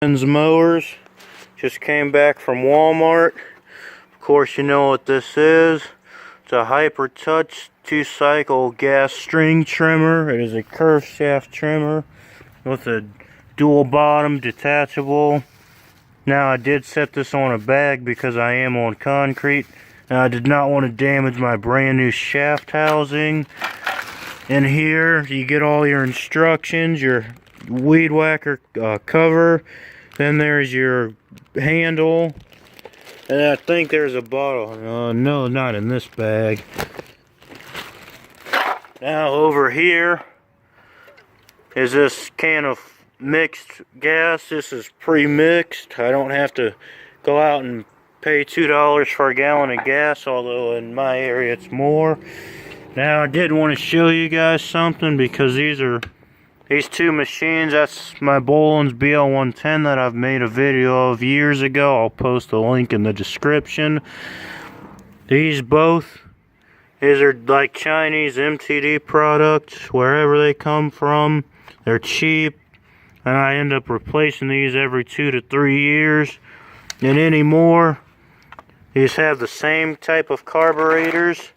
Mowers. Just came back from Walmart. Of course, you know what this is. It's a Hyper Touch 2-cycle gas string trimmer. It is a curved shaft trimmer with a dual bottom detachable. Now, I did set this on a bag because I am on concrete. Now, I did not want to damage my brand new shaft housing. In here, you get all your instructions, your weed whacker cover. Then there's your handle. And I think there's a bottle. No, not in this bag. Now over here is this can of mixed gas. This is pre-mixed. I don't have to go out and pay $2 for a gallon of gas, although in my area it's more. Now I did want to show you guys something because these two machines, that's my Boland's BL110 that I've made a video of years ago. I'll post a link in the description. These are like Chinese MTD products, wherever they come from. They're cheap, and I end up replacing these every 2 to 3 years. And anymore, these have the same type of carburetors.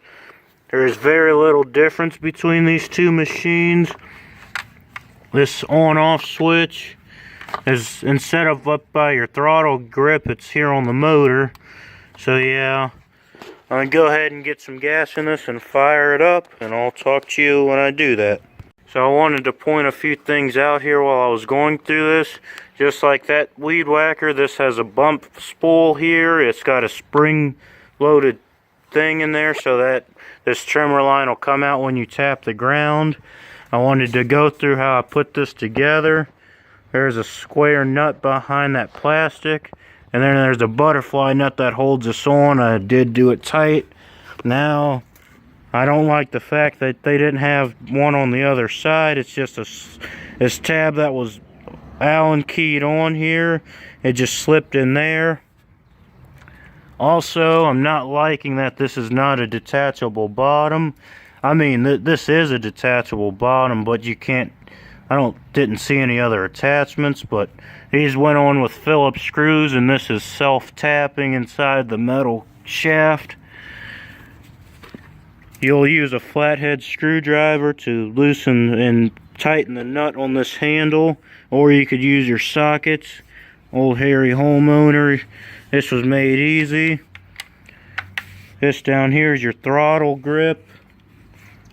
There is very little difference between these two machines. This on-off switch is, instead of up by your throttle grip, it's here on the motor. So yeah, I'm going to go ahead and get some gas in this and fire it up, and I'll talk to you when I do that. So I wanted to point a few things out here while I was going through this. Just like that weed whacker, this has a bump spool here. It's got a spring-loaded thing in there so that this trimmer line will come out when you tap the ground. I wanted to go through how I put this together. There's a square nut behind that plastic, and then there's a butterfly nut that holds this on. I did do it tight. Now, I don't like the fact that they didn't have one on the other side. It's just this tab that was Allen keyed on here. It just slipped in there. Also, I'm not liking that this is not a detachable bottom. I mean, this is a detachable bottom, but you can't, didn't see any other attachments, but these went on with Phillips screws, and this is self-tapping inside the metal shaft. You'll use a flathead screwdriver to loosen and tighten the nut on this handle, or you could use your sockets. Old hairy homeowner, this was made easy. This down here is your throttle grip.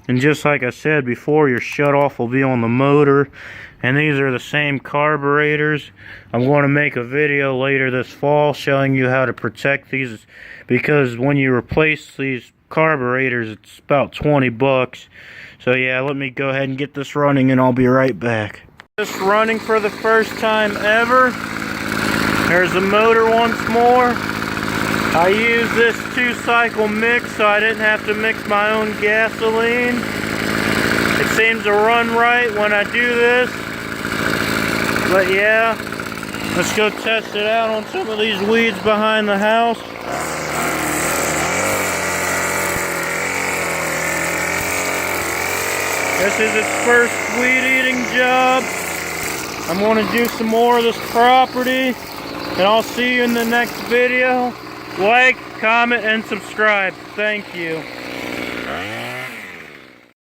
And just like I said before, your shutoff will be on the motor. And these are the same carburetors. I'm going to make a video later this fall showing you how to protect these, because when you replace these carburetors, it's about 20 bucks. So yeah, let me go ahead and get this running and I'll be right back. Just running for the first time ever. There's the motor once more. I used this 2-cycle mix so I didn't have to mix my own gasoline. It seems to run right when I do this. But yeah, let's go test it out on some of these weeds behind the house. This is its first weed eating job. I'm going to do some more of this property, and I'll see you in the next video. Like, comment, and subscribe. Thank you.